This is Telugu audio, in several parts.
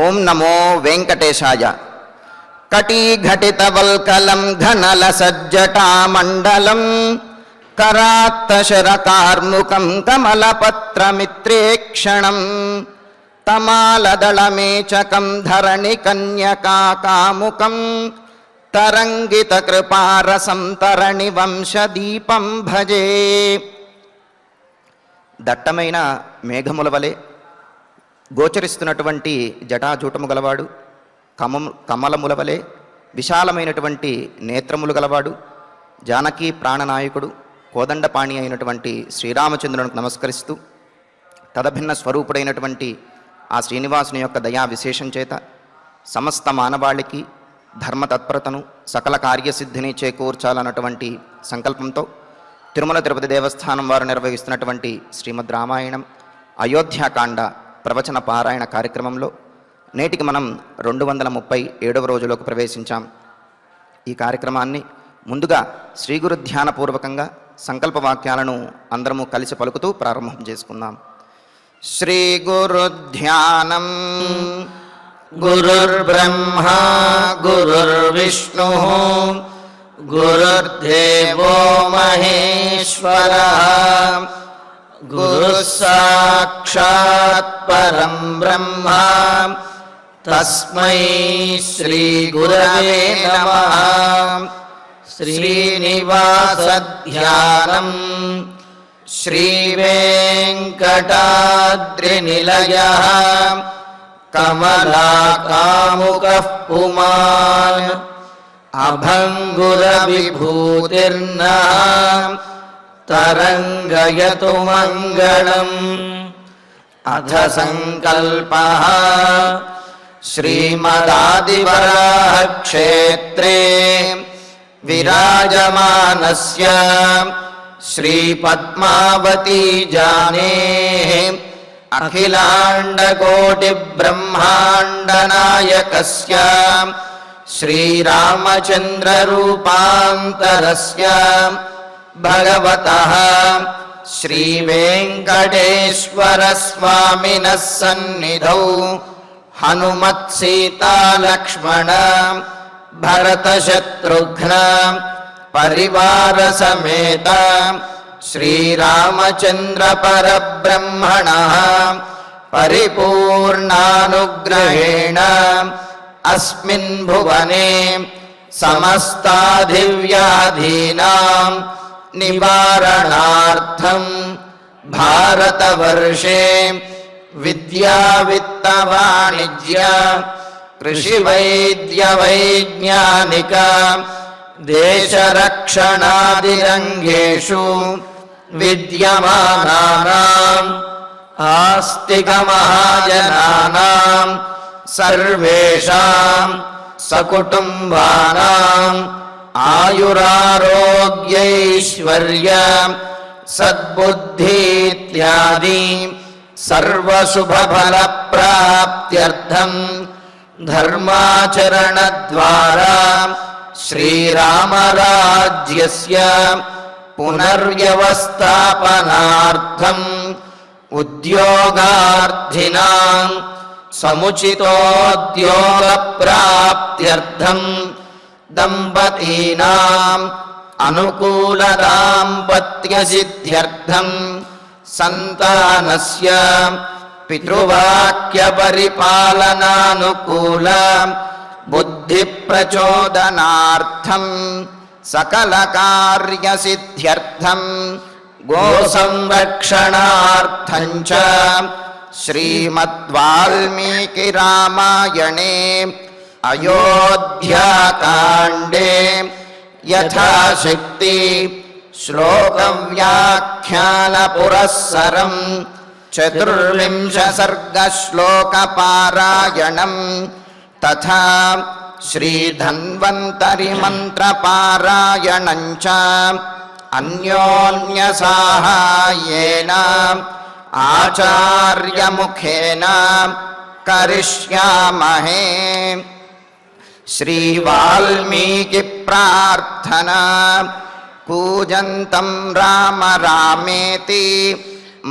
ఓం నమో వెంకటేశాయ. కటీఘటితవల్కలం ఘనలసజ్జటామండలం కరాత్తశరకార్ముకం కమలపత్రమిత్రేక్షణం తమాలదళమేచకం ధరణికన్యకాకాముకం తరంగితకృపారసం తరణివంశదీపం భజే. దట్టమైన మేఘముల వలె గోచరిస్తున్నటువంటి జటాజూటము గలవాడు, కమలముల వలె విశాలమైనటువంటి నేత్రములు గలవాడు, జానకీ ప్రాణనాయకుడు, కోదండపాణి అయినటువంటి శ్రీరామచంద్రునికి నమస్కరిస్తూ తదభిన్న స్వరూపుడైనటువంటి ఆ శ్రీనివాసుని యొక్క దయా విశేషం చేత సమస్త మానవాళికి ధర్మతత్పరతను సకల కార్యసిద్ధిని చేకూర్చాలన్నటువంటి సంకల్పంతో తిరుమల తిరుపతి దేవస్థానం వారు నిర్వహిస్తున్నటువంటి శ్రీమద్ రామాయణం అయోధ్యాకాండ ప్రవచన పారాయణ కార్యక్రమంలో నేటికి మనం 237వ రోజులోకి ప్రవేశించాం. ఈ కార్యక్రమాన్ని ముందుగా శ్రీ గురు ధ్యానపూర్వకంగా సంకల్ప వాక్యాలను అందరము కలిసి పలుకుతూ ప్రారంభం చేసుకుందాం. శ్రీ గురు ధ్యానం. గురుర్బ్రహ్మా గురుర్విష్ణుః గురుర్దేవో మహేశ్వరః గురుః సాక్షాత్ పరం బ్రహ్మ తస్మై శ్రీ గురవే నమః. శ్రీనివాస ధ్యానం. శ్రీ వెంకటాద్రినిలయః కమలాకాముకః పుమాన్ అభంగుర విభూతిర్నః తరంగయతు మంగళం. అథ సంకల్పః. శ్రీమదాదివరాహ క్షేత్రే విరాజమానస్య శ్రీపద్మావతీ జానేః అఖిలాండకోటి బ్రహ్మాండనాయకస్య శ్రీరామచంద్ర రూపాంతరస్య భగవతః శ్రీ వెంకటేశ్వర స్వామినః సన్నిధౌ హనుమత్ సీతా లక్ష్మణ భరత శత్రుఘ్న పరివార సమేత శ్రీరామచంద్ర పరబ్రహ్మణః పరిపూర్ణానుగ్రహేణ అస్మిన్ భువనే సమస్తాధివ్యాధీనాం నివారణార్థం భారతవర్షే విద్యా విత్త వాణిజ్య కృషి వైద్య వైజ్ఞానిక దేశరక్షణాదిరంగేషు విద్యమానానాం ఆస్తిక మహాజనానాం సర్వేషాం సకుటుంబానాం ఆయురారోగ్యైశ్వర్య సద్బుద్ధీత్యాది సర్వశుభఫల ప్రాప్త్యర్థం ధర్మాచరణద్వారా శ్రీరామరాజ్యస్య పునర్వ్యవస్థాపనార్థం ఉద్యోగార్థినాం సముచితోద్యోగ ప్రాప్త్యర్థం దంపతీనాం అనుకూల దాంపత్య సిద్ధ్యర్థం సంతానస్య పితృవాక్య పరిపాలనానుకూల బుద్ధి ప్రచోదనార్థం సకల కార్య సిద్ధ్యర్థం గో సంరక్షణార్థం చ శ్రీమద్వాల్మీకి రామాయణే అయోధ్యాకాండే యథాశక్తి శ్లోక వ్యాఖ్యాన పురస్సరం 14 సర్గ శ్లోక పారాయణం తథా శ్రీధన్వంతరి మంత్ర పారాయణం చ అన్యోన్య సాహాయ్యేన ఆచార్యముఖేన కరిష్యామహే. శ్రీ వాల్మీకి ప్రార్థనా. కూజంతం రామ రామేతి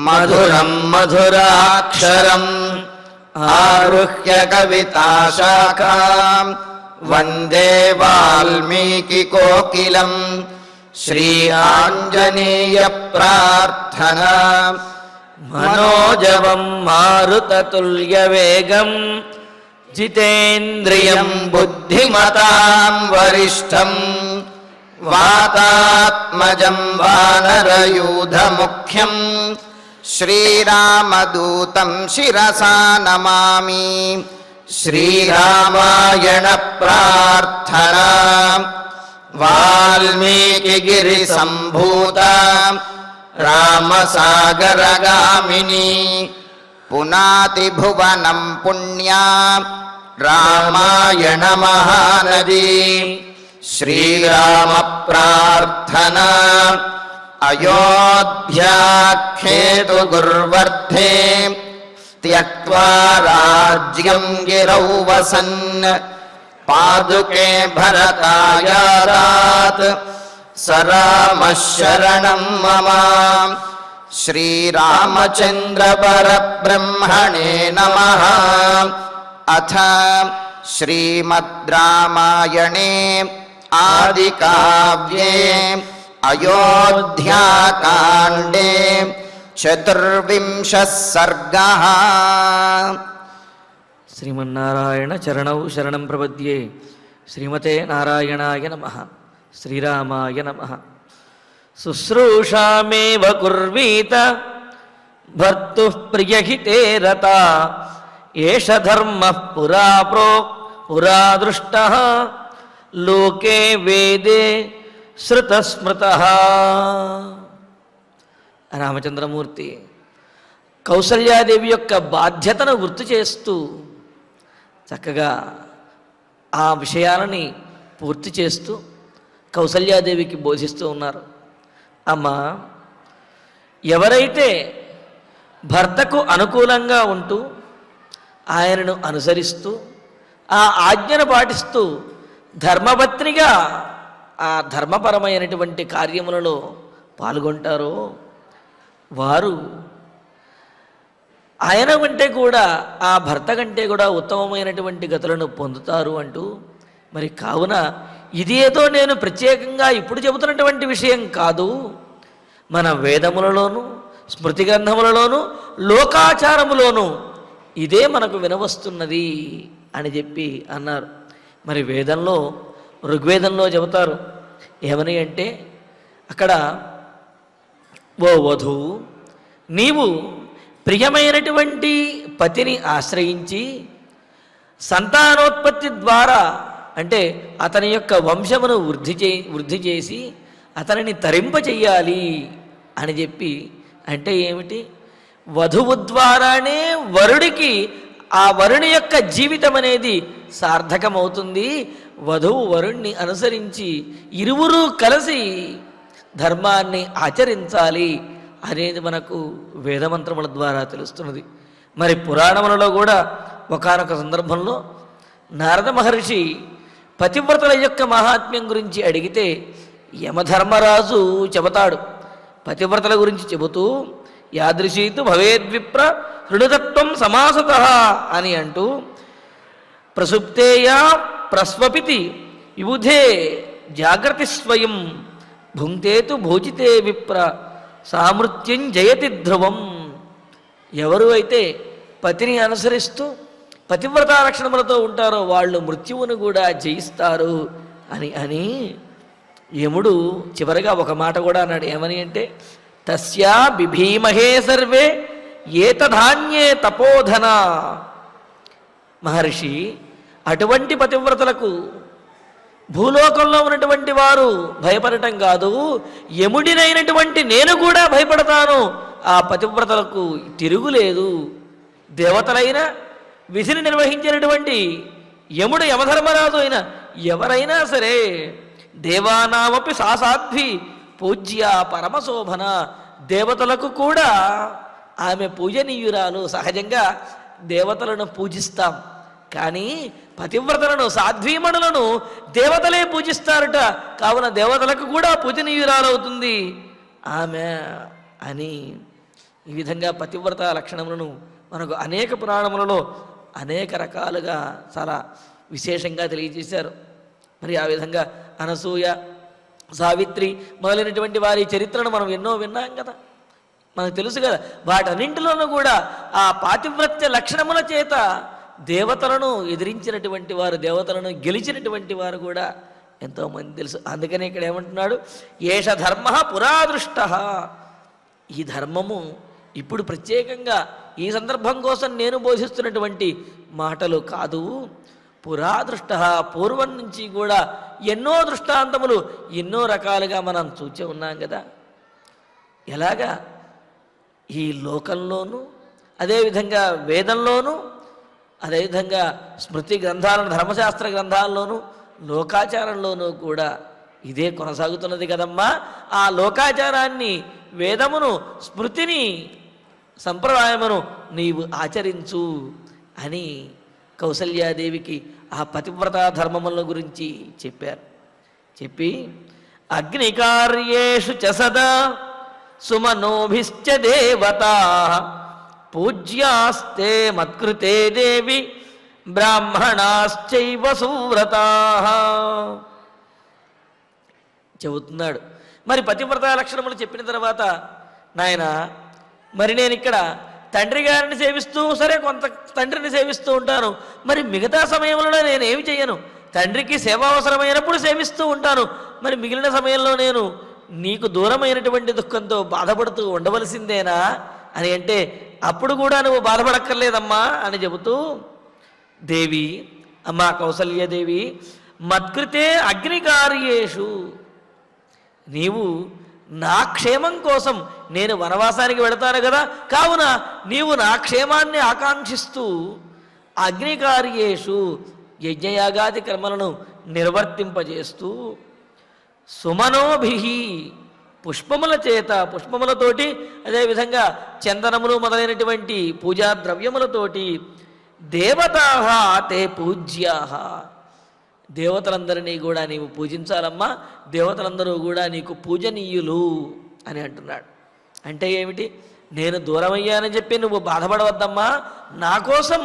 మధురం మధురాక్షరం ఆరుహ్య కవితాశాఖాం వందే వాల్మీకికోకిలం శ్రీ ఆంజనేయ ప్రార్థనా మనోజవం మారుతతుల్యవేగం జితేంద్రియం బుద్ధిమతాం వరిష్టం వాతాత్మజం వానరయూధముఖ్యం శ్రీరామదూతం శిరసా నమామి. శ్రీరామాయణ ప్రార్థనా వాల్మీకిగిరి సంభూత రామసాగరగామిని పునాతి భువనం పుణ్యా రామాయణ మహానది. శ్రీరామ ప్రార్థనా అయోధ్యాఖ్యేతు గుర్వర్ధే త్యక్త్వా రాజ్యం గిరౌ వసన్ పాదుకే భరతాయాదాత్ సరామ శరణం మమ. శ్రీరామచంద్ర పరబ్రహ్మణే నమః. అథ శ్రీమద్ రామాయణే ఆదికావ్యే అయోధ్యాకాండే చతుర్వింశః సర్గః. శ్రీమన్నారాయణ చరణౌ శరణం ప్రపద్యే. శ్రీమతే నారాయణాయ నమః. శ్రీరామాయ నమః. శుశ్రూషామేవ కుర్వీత భర్తుః ప్రియహితే రతా ఏష ధర్మః పురా దృష్టః లోకే వేదే శృతస్మృతః. రామచంద్రమూర్తి కౌసల్యాదేవి యొక్క బాధ్యతను గుర్తు చేస్తూ చక్కగా ఆ విషయాలని పూర్తి చేస్తూ కౌసల్యాదేవికి బోధిస్తూ ఉన్నారు. అమ్మ, ఎవరైతే భర్తకు అనుకూలంగా ఉంటూ ఆయనను అనుసరిస్తూ ఆ ఆజ్ఞను పాటిస్తూ ధర్మపత్నిగా ఆ ధర్మపరమైనటువంటి కార్యములలో పాల్గొంటారో వారు ఆయన కంటే కూడా ఆ భర్త కంటే కూడా ఉత్తమమైనటువంటి గతులను పొందుతారు అంటూ మరి కావున ఇది ఏదో నేను ప్రత్యేకంగా ఇప్పుడు చెబుతున్నటువంటి విషయం కాదు, మన వేదములలోనూ స్మృతి గ్రంథములలోనూ లోకాచారములోనూ ఇదే మనకు వినవస్తున్నది అని చెప్పి అన్నారు. మరి వేదంలో ఋగ్వేదంలో చెబుతారు ఏమని అంటే, అక్కడ ఓ వధువు, నీవు ప్రియమైనటువంటి పతిని ఆశ్రయించి సంతానోత్పత్తి ద్వారా అంటే అతని యొక్క వంశమును వృద్ధి చేసి అతనిని తరింపచెయ్యాలి అని చెప్పి. అంటే ఏమిటి? వధువు ద్వారానే వరుడికి ఆ వరుని యొక్క జీవితం అనేది సార్థకమవుతుంది. వధువు వరుణ్ణి అనుసరించి ఇరువురు కలిసి ధర్మాన్ని ఆచరించాలి అనేది మనకు వేదమంత్రముల ద్వారా తెలుస్తున్నది. మరి పురాణములలో కూడా ఒకానొక సందర్భంలో నారద మహర్షి పతివ్రతల యొక్క మహాత్మ్యం గురించి అడిగితే యమధర్మరాజు చెబుతాడు. పతివ్రతల గురించి చెబుతూ యాదృశీతు భవేద్విప్ర హృణతత్వం సమాసతః అని అంటూ ప్రసుప్తేయా ప్రస్వపితి విబుధే జాగ్రత్తి స్వయం భుంక్తేతు భోజితే విప్ర సామృత్యం జయతి ధ్రువం. ఎవరు అయితే పతిని అనుసరిస్తూ పతివ్రతా లక్షణములతో ఉంటారో వాళ్ళు మృత్యువును కూడా జయిస్తారు అని యముడు చివరిగా ఒక మాట కూడా అన్నాడు. ఏమని అంటే, తస్యా బిభీమహే సర్వే ఏతధాన్యే తపోధన. మహర్షి, అటువంటి పతివ్రతలకు భూలోకంలో ఉన్నటువంటి వారు భయపడటం కాదు, యముడినైనటువంటి నేను కూడా భయపడతాను. ఆ పతివ్రతలకు తిరుగులేదు. దేవతలైన విధిని నిర్వహించినటువంటి యముడు యమధర్మరాజు అయిన ఎవరైనా సరే, దేవానామపి సాసాధ్వి పూజ్య పరమశోభన, దేవతలకు కూడా ఆమె పూజనీయురాలు. సహజంగా దేవతలను పూజిస్తాం, కానీ పతివ్రతలను సాధ్వీమణులను దేవతలే పూజిస్తారట. కావున దేవతలకు కూడా పూజనీయురాలవుతుంది ఆమె అని ఈ విధంగా పతివ్రత లక్షణములను మనకు అనేక పురాణములలో అనేక రకాలుగా చాలా విశేషంగా తెలియజేశారు. మరి ఆ విధంగా అనసూయ, సావిత్రి మొదలైనటువంటి వారి చరిత్రను మనం ఎన్నో విన్నాం కదా, మనకు తెలుసు కదా. వాటన్నింటిలోనూ కూడా ఆ పాతివ్రత్య లక్షణముల చేత దేవతలను ఎదిరించినటువంటి వారు, దేవతలను గెలిచినటువంటి వారు కూడా ఎంతోమంది తెలుసు. అందుకనే ఇక్కడ ఏమంటున్నాడు, ఏష ధర్మ పురాదృష్ట. ఈ ధర్మము ఇప్పుడు ప్రత్యేకంగా ఈ సందర్భం కోసం నేను బోధిస్తున్నటువంటి మాటలు కాదు. పురాదృష్ట, పూర్వం నుంచి కూడా ఎన్నో దృష్టాంతములు ఎన్నో రకాలుగా మనం చూచే ఉన్నాం కదా. ఎలాగా ఈ లోకంలోనూ, అదేవిధంగా వేదంలోనూ, అదేవిధంగా స్మృతి గ్రంథాలను, ధర్మశాస్త్ర గ్రంథాల్లోనూ, లోకాచారంలోనూ కూడా ఇదే కొనసాగుతున్నది కదమ్మా. ఆ లోకాచారాన్ని, వేదమును, స్మృతిని, సంప్రదాయమును నీవు ఆచరించు అని కౌసల్యాదేవికి ఆ పతివ్రత ధర్మముల గురించి చెప్పారు. చెప్పి అగ్నికార్యేషు చ సదా సుమనోభిశ్చ దేవతా పూజ్యాస్తే మత్కృతే దేవి బ్రాహ్మణాశ్చైవ సువ్రతా. చెబుతున్నాడు. మరి పతివ్రత లక్షణములు చెప్పిన తర్వాత, నాయన మరి నేను ఇక్కడ తండ్రి గారిని సేవిస్తూ, సరే కొంత తండ్రిని సేవిస్తూ ఉంటాను, మరి మిగతా సమయంలో నేను ఏమి చెయ్యను? తండ్రికి సేవ అవసరమైనప్పుడు సేవిస్తూ ఉంటాను, మరి మిగిలిన సమయంలో నేను నీకు దూరమైనటువంటి దుఃఖంతో బాధపడుతూ ఉండవలసిందేనా అని అంటే, అప్పుడు కూడా నువ్వు బాధపడక్కర్లేదమ్మా అని చెబుతూ, దేవి, అమ్మా కౌసల్యదేవి, మత్కృతే అగ్నికార్యేషు, నీవు నా క్షేమం కోసం నేను వనవాసానికి వెళతాను కదా, కావున నీవు నా క్షేమాన్ని ఆకాంక్షిస్తూ అగ్నికార్యేషు యజ్ఞయాగాది కర్మలను నిర్వర్తింపజేస్తూ, సుమనోభి పుష్పముల చేత, పుష్పములతోటి, అదేవిధంగా చందనములు మొదలైనటువంటి పూజా ద్రవ్యములతోటి, దేవతా తే పూజ్యా, దేవతలందరినీ కూడా నీవు పూజించాలమ్మా, దేవతలందరూ కూడా నీకు పూజనీయులు అని అంటున్నాడు. అంటే ఏమిటి? నేను దూరమయ్యానని చెప్పి నువ్వు బాధపడవద్దమ్మా, నా కోసం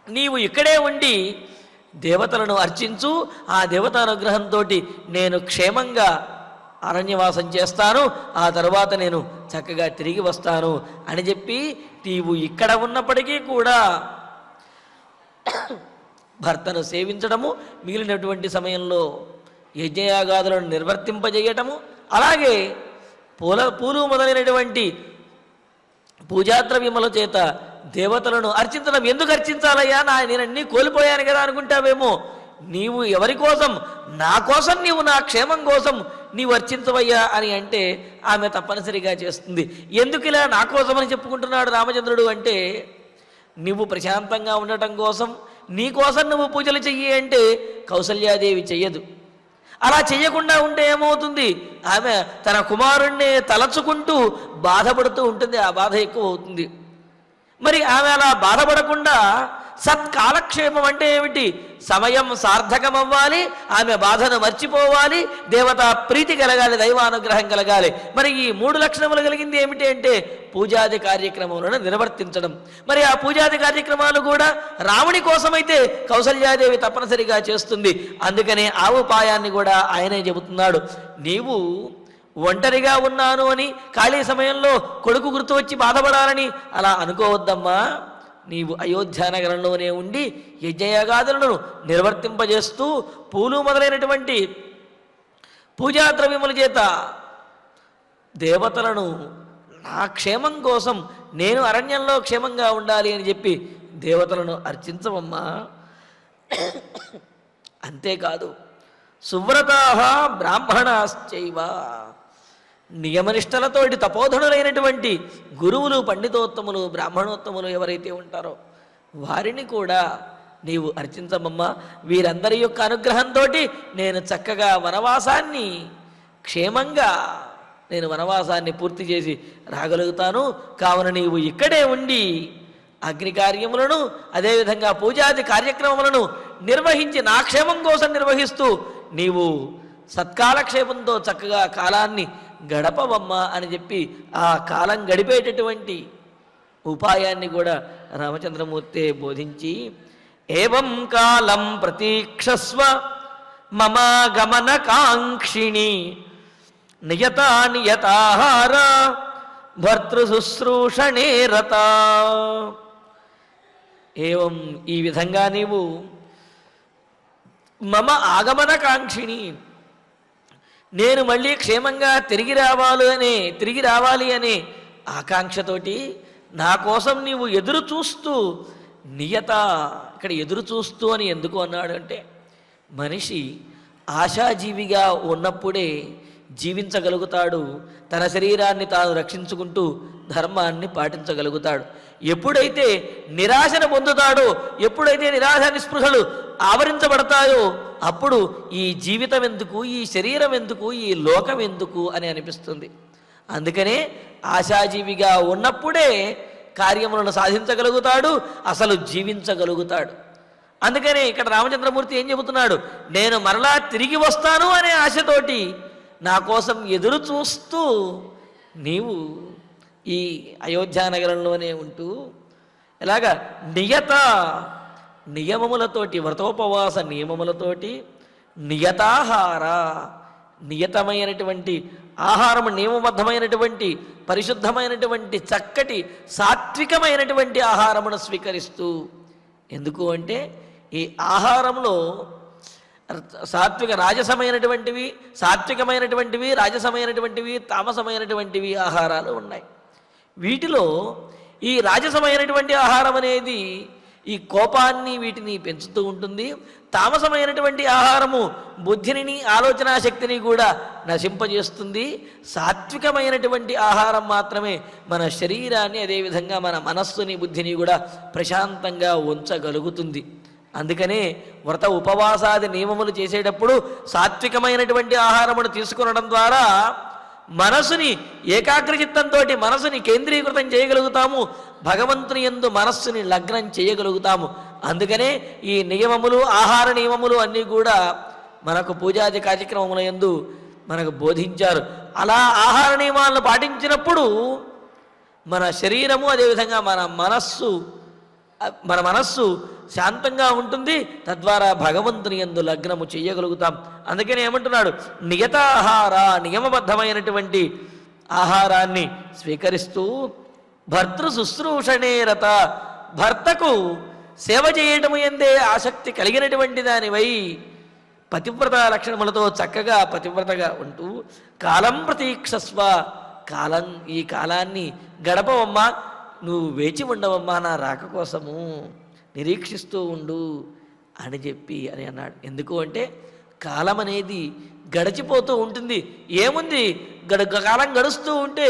నీవు ఇక్కడే ఉండి దేవతలను అర్చించు, ఆ దేవతానుగ్రహంతో నేను క్షేమంగా అరణ్యవాసం చేస్తాను, ఆ తరువాత నేను చక్కగా తిరిగి వస్తాను అని చెప్పి, నీవు ఇక్కడ ఉన్నప్పటికీ కూడా భర్తను సేవించడము, మిగిలినటువంటి సమయంలో యజ్ఞయాగాదులను నిర్వర్తింపజేయటము, అలాగే పూలు మొదలైనటువంటి పూజాద్రవ్యముల చేత దేవతలను అర్చించడం. ఎందుకు అర్చించాలయ్యా, నేను అన్నీ కోల్పోయాను కదా అనుకుంటావేమో. నీవు ఎవరి కోసం? నా కోసం, నీవు నా క్షేమం కోసం నీవు అర్చించవయ్యా అని అంటే ఆమె తప్పనిసరిగా చేస్తుంది. ఎందుకు ఇలా నా కోసమని చెప్పుకుంటున్నాడు రామచంద్రుడు అంటే, నువ్వు ప్రశాంతంగా ఉండటం కోసం, నీ కోసం నువ్వు పూజలు చెయ్యి అంటే కౌసల్యాదేవి చెయ్యదు. అలా చెయ్యకుండా ఉంటే ఏమవుతుంది? ఆమె తన కుమారుణ్ణి తలచుకుంటూ బాధపడుతూ ఉంటుంది, ఆ బాధ ఎక్కువ అవుతుంది. మరి ఆమె అలా బాధపడకుండా సత్కాలక్షేమం అంటే ఏమిటి? సమయం సార్థకమవ్వాలి, ఆమె బాధను మర్చిపోవాలి, దేవతా ప్రీతి కలగాలి, దైవానుగ్రహం కలగాలి. మరి ఈ 3 లక్షణములు కలిగింది ఏమిటి అంటే పూజాది కార్యక్రమాలను నిర్వర్తించడం. మరి ఆ పూజాది కార్యక్రమాలు కూడా రాముడి కోసమైతే కౌసల్యాదేవి తప్పనిసరిగా చేస్తుంది. అందుకనే ఆ ఉపాయాన్ని కూడా ఆయనే చెబుతున్నాడు. నీవు ఒంటరిగా ఉన్నాను అని, ఖాళీ సమయంలో కొడుకు గుర్తు వచ్చి బాధపడాలని అలా అనుకోవద్దమ్మా. నీవు అయోధ్యానగరంలోనే ఉండి యజ్ఞయాగాదులను నిర్వర్తింపజేస్తూ పూలు మొదలైనటువంటి పూజాద్రవ్యముల చేత దేవతలను నా క్షేమం కోసం, నేను అరణ్యంలో క్షేమంగా ఉండాలి అని చెప్పి దేవతలను అర్చించవమ్మా. అంతేకాదు సువ్రతాః బ్రాహ్మణాశ్చైవ, నియమనిష్టలతోటి తపోధనులైనటువంటి గురువులు, పండితోత్తములు, బ్రాహ్మణోత్తములు ఎవరైతే ఉంటారో వారిని కూడా నీవు అర్చించమమ్మా. వీరందరి యొక్క అనుగ్రహంతో నేను చక్కగా వనవాసాన్ని క్షేమంగా నేను వనవాసాన్ని పూర్తి చేసి రాగలుగుతాను. కావున నీవు ఇక్కడే ఉండి అగ్ని కార్యములను, అదేవిధంగా పూజాది కార్యక్రమములను నిర్వహించి నా క్షేమం కోసం నిర్వహిస్తూ నీవు సత్కాలక్షేపంతో చక్కగా కాలాన్ని గడపవమ్మా అని చెప్పి ఆ కాలం గడిపేటటువంటి ఉపాయాన్ని కూడా రామచంద్రమూర్తి బోధించి ఏవం కాలం ప్రతీక్షస్వ మమాగమన కాంక్షిణి నియతా నియతాహార భర్తృశుశ్రూషణే రత. ఏవం ఈ విధంగా నీవు మమ ఆగమన కాంక్షిణి, నేను మళ్ళీ క్షేమంగా తిరిగి రావాలి అనే ఆకాంక్షతోటి నా కోసం నీవు ఎదురు చూస్తూ నియత. ఇక్కడ ఎదురు చూస్తూ అని ఎందుకు అన్నాడు అంటే, మనిషి ఆశాజీవిగా ఉన్నప్పుడే జీవించగలుగుతాడు, తన శరీరాన్ని తాను రక్షించుకుంటూ ధర్మాన్ని పాటించగలుగుతాడు. ఎప్పుడైతే నిరాశను పొందుతాడో, ఎప్పుడైతే నిరాశ నిస్పృహలు ఆవరించబడతాయో అప్పుడు ఈ జీవితం ఎందుకు, ఈ శరీరం ఎందుకు, ఈ లోకం ఎందుకు అని అనిపిస్తుంది. అందుకనే ఆశాజీవిగా ఉన్నప్పుడే కార్యములను సాధించగలుగుతాడు, అసలు జీవించగలుగుతాడు. అందుకనే ఇక్కడ రామచంద్రమూర్తి ఏం చెబుతున్నాడు, నేను మరలా తిరిగి వస్తాను అనే ఆశతోటి నా కోసం ఎదురు చూస్తూ నీవు ఈ అయోధ్యానగరంలోనే ఉంటూ ఎలాగా నియమములతోటి, వ్రతోపవాస నియమములతోటి నియతాహార, నియతమైనటువంటి ఆహారము, నియమబద్ధమైనటువంటి పరిశుద్ధమైనటువంటి చక్కటి సాత్వికమైనటువంటి ఆహారమును స్వీకరిస్తూ. ఎందుకు అంటే ఈ ఆహారంలో రాజసమైనటువంటివి, సాత్వికమైనటువంటివి, రాజసమైనటువంటివి, తామసమైనటువంటివి ఆహారాలు ఉన్నాయి. వీటిలో ఈ రాజసమైనటువంటి ఆహారం అనేది ఈ కోపాన్ని వీటిని పెంచుతూ ఉంటుంది. తామసమైనటువంటి ఆహారము బుద్ధిని, ఆలోచనా శక్తిని కూడా నశింపజేస్తుంది. సాత్వికమైనటువంటి ఆహారం మాత్రమే మన శరీరాన్ని, అదేవిధంగా మన మనస్సుని, బుద్ధిని కూడా ప్రశాంతంగా ఉంచగలుగుతుంది. అందుకనే వ్రత ఉపవాసాది నియమములు చేసేటప్పుడు సాత్వికమైనటువంటి ఆహారమును తీసుకునడం ద్వారా మనసుని ఏకాగ్రచిత్తంతో మనసుని కేంద్రీకృతం చేయగలుగుతాము, భగవంతుని యందు మనస్సుని లగ్నం చేయగలుగుతాము. అందుకనే ఈ నియమములు, ఆహార నియమములు అన్నీ కూడా మనకు పూజాది కార్యక్రమముల యందు మనకు బోధించారు. అలా ఆహార నియమాలను పాటించినప్పుడు మన శరీరము, అదేవిధంగా మన మనస్సు శాంతంగా ఉంటుంది. తద్వారా భగవంతుని యందు లగ్నము చేయగలుగుతాం. అందుకని ఏమంటున్నాడు, నియతాహార, నియమబద్ధమైనటువంటి ఆహారాన్ని స్వీకరిస్తూ భర్తృ శుశ్రూషణే రత, భర్తకు సేవ చేయటము ఎందే ఆసక్తి కలిగినటువంటి దానివై పతివ్రత లక్షణములతో చక్కగా పతివ్రతగా ఉంటూ కాలం ప్రతీక్షస్వ, ఈ కాలాన్ని గడపవమ్మా, నువ్వు వేచి ఉండవమ్మా, నా రాక కోసము నిరీక్షిస్తూ ఉండు అని అన్నాడు. ఎందుకు అంటే కాలం అనేది గడిచిపోతూ ఉంటుంది. ఏముంది, కాలం గడుస్తూ ఉంటే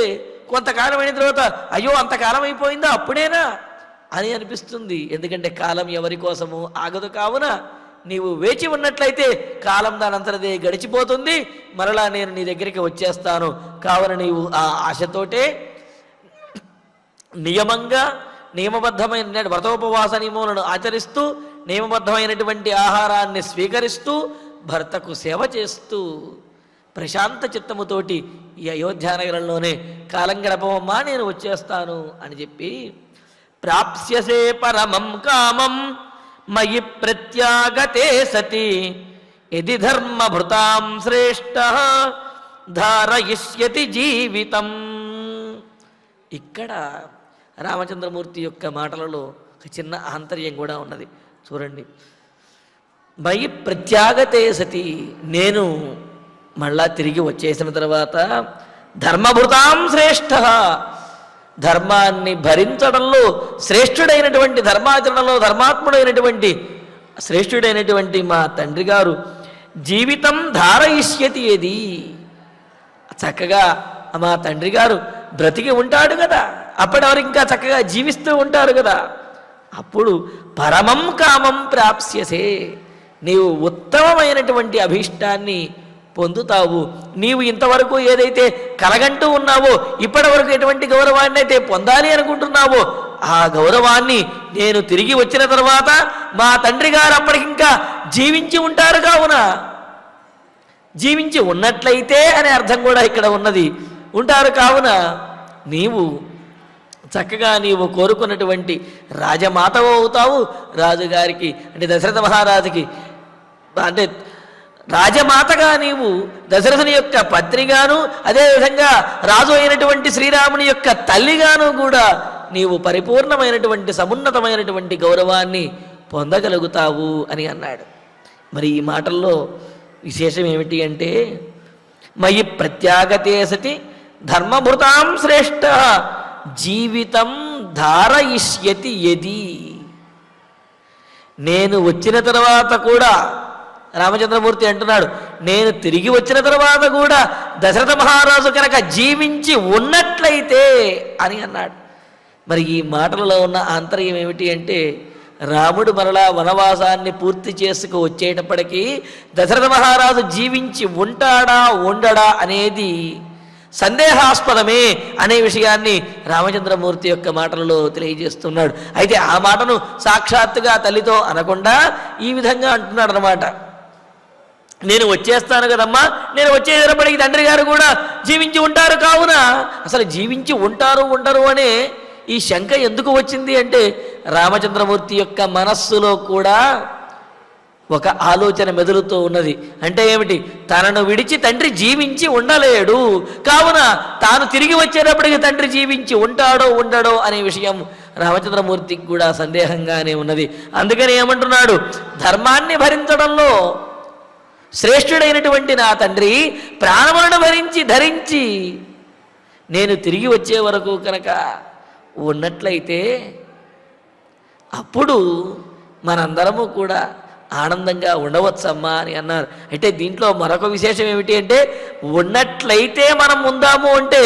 కొంతకాలం అయిన తర్వాత అయ్యో అంతకాలం అయిపోయిందా అప్పుడేనా అని అనిపిస్తుంది. ఎందుకంటే కాలం ఎవరి కోసము ఆగదు. కావున నీవు వేచి ఉన్నట్లయితే కాలం దానంతరదే గడిచిపోతుంది, మరలా నేను నీ దగ్గరికి వచ్చేస్తాను. కావున నీవు ఆ ఆశతోటే నియమబద్ధమైన వ్రతోపవాస నియమములను ఆచరిస్తూ, నియమబద్ధమైనటువంటి ఆహారాన్ని స్వీకరిస్తూ, భర్తకు సేవ చేస్తూ ప్రశాంత చిత్తముతోటి ఈ అయోధ్యానగరంలోనే కాలం గడపవమ్మా, నేను వచ్చేస్తాను అని ప్రాప్స్యసే పరమం కామం మయి ప్రత్యాగతే సతి యది ధర్మభృతాం శ్రేష్ఠ ధారయిష్యతి జీవితం. ఇక్కడ రామచంద్రమూర్తి యొక్క మాటలలో ఒక చిన్న ఆంతర్యం కూడా ఉన్నది. చూడండి, మయి ప్రత్యాగతే సతి, నేను మళ్ళా తిరిగి వచ్చేసిన తర్వాత ధర్మభృతాం శ్రేష్ఠ, ధర్మాన్ని భరించడంలో శ్రేష్ఠుడైనటువంటి, ధర్మాచరణలో ధర్మాత్ముడైనటువంటి శ్రేష్ఠుడైనటువంటి మా తండ్రి గారు జీవితం ధారయిష్యతి ఏది, చక్కగా మా తండ్రి గారు బ్రతికి ఉంటాడు కదా, అప్పటి వరకు ఇంకా చక్కగా జీవిస్తూ ఉంటారు కదా, అప్పుడు పరమం కామం ప్రాప్స్యసే, నీవు ఉత్తమమైనటువంటి అభీష్టాన్ని పొందుతావు. నీవు ఇంతవరకు ఏదైతే కలగంటూ ఉన్నావో, ఇప్పటి వరకు ఎటువంటి గౌరవాన్ని అయితే పొందాలి అనుకుంటున్నావో ఆ గౌరవాన్ని నేను తిరిగి వచ్చిన తర్వాత మా తండ్రి గారు అప్పటికింకా జీవించి ఉంటారు. కావున జీవించి ఉన్నట్లయితే అనే అర్థం కూడా ఇక్కడ ఉన్నది, ఉంటారు. కావున నీవు చక్కగా నీవు కోరుకున్నటువంటి రాజమాతవు అవుతావు. రాజుగారికి అంటే దశరథ మహారాజుకి అంటే రాజమాతగా నీవు దశరథుని యొక్క పత్నిగాను, అదేవిధంగా రాజు అయినటువంటి శ్రీరాముని యొక్క తల్లిగాను కూడా నీవు పరిపూర్ణమైనటువంటి సమున్నతమైనటువంటి గౌరవాన్ని పొందగలుగుతావు అని అన్నాడు. మరి ఈ మాటల్లో విశేషం ఏమిటి అంటే, మయి ప్రత్యాగతే సతి ధర్మభృతాం శ్రేష్ఠ జీవితం ధారయిష్యతి యది. నేను వచ్చిన తర్వాత కూడా రామచంద్రమూర్తి అంటున్నాడు, నేను తిరిగి వచ్చిన తర్వాత కూడా దశరథ మహారాజు కనుక జీవించి ఉన్నట్లయితే అని అన్నాడు. మరి ఈ మాటలలో ఉన్న ఆంతర్యం ఏమిటి అంటే, రాముడు మరలా వనవాసాన్ని పూర్తి చేసుకు వచ్చేటప్పటికీ దశరథ మహారాజు జీవించి ఉంటాడా ఉండడా అనేది సందేహాస్పదమే అనే విషయాన్ని రామచంద్రమూర్తి యొక్క మాటలలో తెలియజేస్తున్నాడు. అయితే ఆ మాటను సాక్షాత్తుగా తల్లితో అనకుండా ఈ విధంగా అంటున్నాడు అన్నమాట. నేను వచ్చేస్తాను కదమ్మా, నేను వచ్చేటప్పటికి తండ్రి గారు కూడా జీవించి ఉంటారు, కావున అసలు జీవించి ఉంటారు ఉండరు అనే ఈ శంక ఎందుకు వచ్చింది అంటే, రామచంద్రమూర్తి యొక్క మనస్సులో కూడా ఒక ఆలోచన మెదులుతూ ఉన్నది. అంటే ఏమిటి, తనను విడిచి తండ్రి జీవించి ఉండలేడు, కావున తాను తిరిగి వచ్చేటప్పటికి తండ్రి జీవించి ఉంటాడో ఉండడో అనే విషయం రామచంద్రమూర్తికి కూడా సందేహంగానే ఉన్నది. అందుకని ఏమంటున్నాడు, ధర్మాన్ని భరించడంలో శ్రేష్ఠుడైనటువంటి నా తండ్రి ప్రాణములను ధరించి నేను తిరిగి వచ్చే వరకు కనుక ఉన్నట్లయితే అప్పుడు మనందరము కూడా ఆనందంగా ఉండవచ్చమ్మా అని అన్నారు. అంటే దీంట్లో మరొక విశేషం ఏమిటి అంటే, ఉన్నట్లయితే మనం ఉందాము అంటే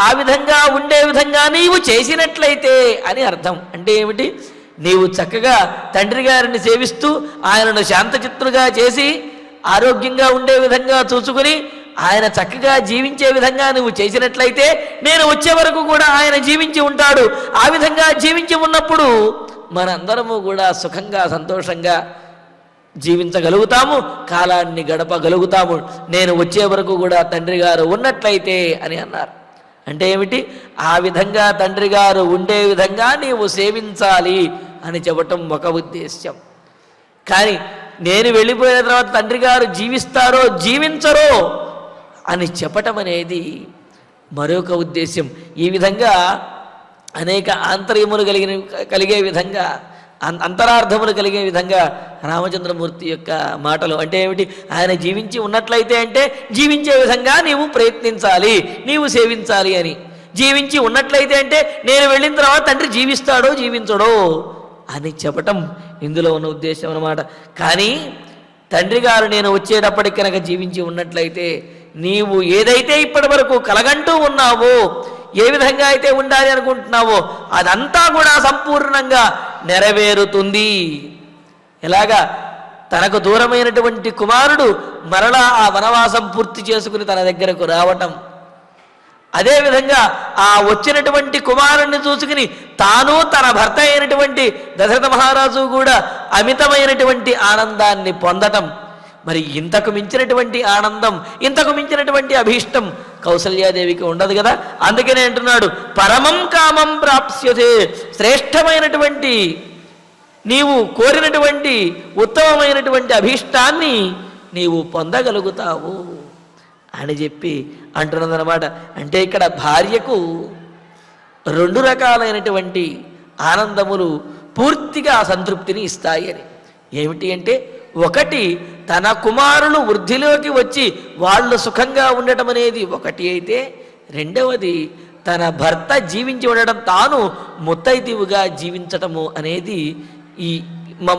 ఆ విధంగా ఉండే విధంగా నీవు చేసినట్లయితే అని అర్థం. అంటే ఏమిటి, నీవు చక్కగా తండ్రి గారిని సేవిస్తూ ఆయనను శాంతచిత్తులుగా చేసి ఆరోగ్యంగా ఉండే విధంగా చూసుకుని ఆయన చక్కగా జీవించే విధంగా నువ్వు చేసినట్లయితే నేను వచ్చే వరకు కూడా ఆయన జీవించి ఉంటాడు. ఆ విధంగా జీవించి ఉన్నప్పుడు మనందరము కూడా సుఖంగా సంతోషంగా జీవించగలుగుతాము, కాలాన్ని గడపగలుగుతాము. నేను వచ్చే వరకు కూడా తండ్రి గారు ఉన్నట్లయితే అని అన్నారు. అంటే ఏమిటి, ఆ విధంగా తండ్రి గారు ఉండే విధంగా నీవు సేవించాలి అని చెప్పటం ఒక ఉద్దేశ్యం. కానీ నేను వెళ్ళిపోయిన తర్వాత తండ్రి గారు జీవిస్తారో జీవించరో అని చెప్పటం అనేది మరొక ఉద్దేశ్యం. ఈ విధంగా అనేక ఆంతర్యములు కలిగే విధంగా అంతరార్థములు కలిగే విధంగా రామచంద్రమూర్తి యొక్క మాటలు. అంటే ఏమిటి, ఆయన జీవించి ఉన్నట్లయితే అంటే జీవించే విధంగా నీవు ప్రయత్నించాలి, నీవు సేవించాలి అని. జీవించి ఉన్నట్లయితే అంటే నేను వెళ్ళిన తర్వాత తండ్రి జీవిస్తాడో జీవించడో అని చెప్పటం ఇందులో ఉన్న ఉద్దేశం అన్నమాట. కానీ తండ్రి గారు నేను వచ్చేటప్పటికి కనుక జీవించి ఉన్నట్లయితే నీవు ఏదైతే ఇప్పటి వరకు కలగంటూ ఉన్నావో, ఏ విధంగా అయితే ఉండాలి అనుకుంటున్నావో అదంతా కూడా సంపూర్ణంగా నెరవేరుతుంది. ఎలాగా, తనకు దూరమైనటువంటి కుమారుడు మరలా ఆ వనవాసం పూర్తి చేసుకుని తన దగ్గరకు రావటం, అదేవిధంగా ఆ వచ్చినటువంటి కుమారుణ్ణి చూసుకుని తాను తన భర్త అయినటువంటి దశరథ మహారాజు కూడా అమితమైనటువంటి ఆనందాన్ని పొందటం. మరి ఇంతకు మించినటువంటి ఆనందం, ఇంతకు మించినటువంటి అభీష్టం కౌసల్యాదేవికి ఉండదు కదా. అందుకనే అంటున్నాడు, పరమం కామం ప్రాప్స్యతే, శ్రేష్టమైనటువంటి నీవు కోరినటువంటి ఉత్తమమైనటువంటి అభీష్టాన్ని నీవు పొందగలుగుతావు అని చెప్పి అంటున్నదన్నమాట. అంటే ఇక్కడ భార్యకు రెండు రకాలైనటువంటి ఆనందములు పూర్తిగా సంతృప్తిని ఇస్తాయి అని. ఏమిటి అంటే, ఒకటి తన కుమారులు వృద్ధిలోకి వచ్చి వాళ్ళు సుఖంగా ఉండటం అనేది ఒకటి అయితే, రెండవది తన భర్త జీవించి ఉండడం, తాను ముత్తైదువుగా జీవించటము అనేది ఈ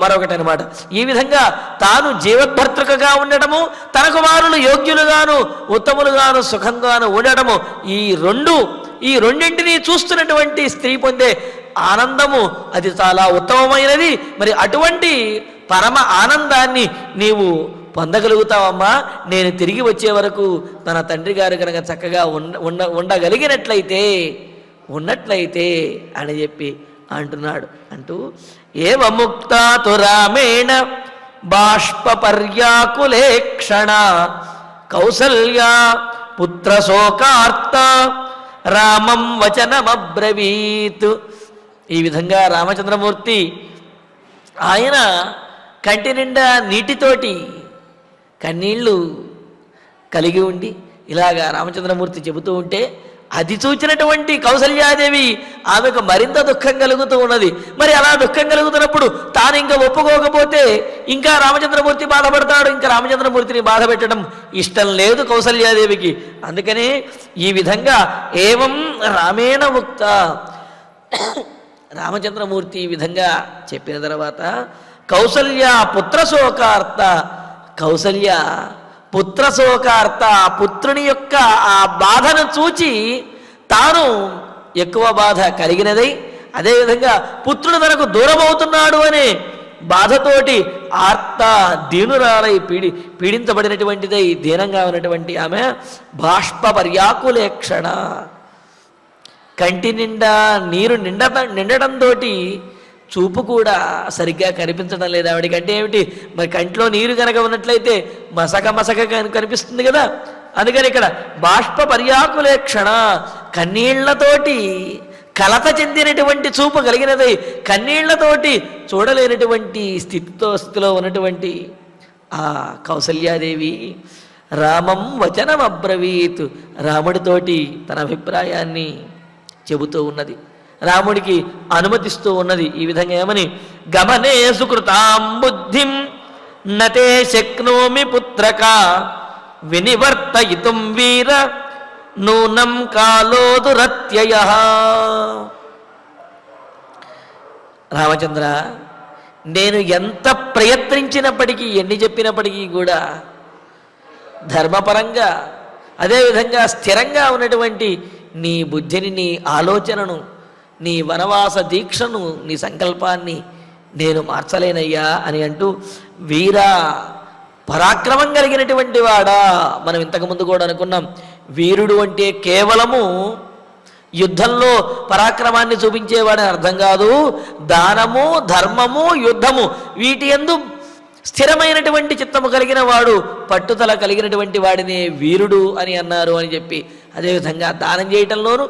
మరొకటి అనమాట. ఈ విధంగా తాను జీవభర్తృకగా ఉండటము, తన కుమారులు యోగ్యులుగాను ఉత్తములుగాను సుఖంగాను ఉండటము, ఈ రెండింటినీ చూస్తున్నటువంటి స్త్రీ పొందే ఆనందము అది చాలా ఉత్తమమైనది. మరి అటువంటి పరమ ఆనందాన్ని నీవు పొందగలుగుతావమ్మా. నేను తిరిగి వచ్చే వరకు తన తండ్రి గారు కనుక చక్కగా ఉన్నట్లయితే అని చెప్పి అంటున్నాడు. అంటూ ఏవముక్తాతు రామేణ బాష్ప పర్యాకులేక్షణ కౌసల్యా పుత్ర శోకార్త రామం వచనమబ్రవీత్. ఈ విధంగా రామచంద్రమూర్తి ఆయన కంటి నిండా నీటితోటి కన్నీళ్లు కలిగి ఉండి ఇలాగా రామచంద్రమూర్తి చెబుతూ ఉంటే అది చూచినటువంటి కౌసల్యాదేవి ఆమెకు మరింత దుఃఖం కలుగుతూ ఉన్నది. మరి అలా దుఃఖం కలుగుతున్నప్పుడు తాను ఇంకా ఒప్పుకోకపోతే ఇంకా రామచంద్రమూర్తి బాధపడతాడు. ఇంకా రామచంద్రమూర్తిని బాధ పెట్టడం ఇష్టం లేదు కౌసల్యాదేవికి. అందుకనే ఈ విధంగా ఏవం రామేణ ముక్త, రామచంద్రమూర్తి ఈ విధంగా చెప్పిన తర్వాత కౌసల్య పుత్రశోకార్త, కౌసల్య పుత్రశోకార్త, పుత్రుని యొక్క ఆ బాధను చూచి తాను ఎక్కువ బాధ కలిగినదై, అదేవిధంగా పుత్రుడు తనకు దూరం అవుతున్నాడు అనే బాధతోటి ఆర్త దీనురాలై పీడించబడినటువంటిదై దీనంగా ఉన్నటువంటి ఆమె బాష్ప పర్యాకులేక్షణ, కంటి నిండా నీరు నిండటంతో చూపు కూడా సరిగ్గా కనిపించడం లేదు ఆవిడికి. అంటే ఏమిటి, మరి కంట్లో నీరు కనుక ఉన్నట్లయితే మసక మసక కనిపిస్తుంది కదా. అందుకని ఇక్కడ బాష్ప పర్యాకులేక్షణ, కన్నీళ్లతోటి కలత చెందినటువంటి చూపు కలిగినదై కన్నీళ్లతోటి చూడలేనటువంటి స్థితిలో ఉన్నటువంటి ఆ కౌసల్యాదేవి రామం వచనం అబ్రవీత్, రాముడితోటి తన అభిప్రాయాన్ని చెబుతూ ఉన్నది, రాముడికి అనుమతిస్తూ ఉన్నది. ఈ విధంగా ఏమని, గమనే సుకృతాం బుద్ధిం నతే శక్నోమి పుత్రక వినివర్తయితుం వీర నూనం కాలో దురత్యయః. రామచంద్ర, నేను ఎంత ప్రయత్నించినప్పటికీ, ఎన్ని చెప్పినప్పటికీ కూడా ధర్మపరంగా అదేవిధంగా స్థిరంగా ఉన్నటువంటి నీ బుద్ధిని, నీ ఆలోచనను, నీ వనవాస దీక్షను, నీ సంకల్పాన్ని నేను మార్చలేనయ్యా అని అంటూ, వీరా పరాక్రమం కలిగినటువంటి వాడా. మనం ఇంతకుముందు కూడా అనుకున్నాం, వీరుడు అంటే కేవలము యుద్ధంలో పరాక్రమాన్ని చూపించేవాడని అర్థం కాదు. దానము, ధర్మము, యుద్ధము వీటి యందు స్థిరమైనటువంటి చిత్తము కలిగిన వాడు, పట్టుదల కలిగినటువంటి వాడినే వీరుడు అని అన్నారు అని చెప్పి, అదేవిధంగా దానం చేయటంలోనూ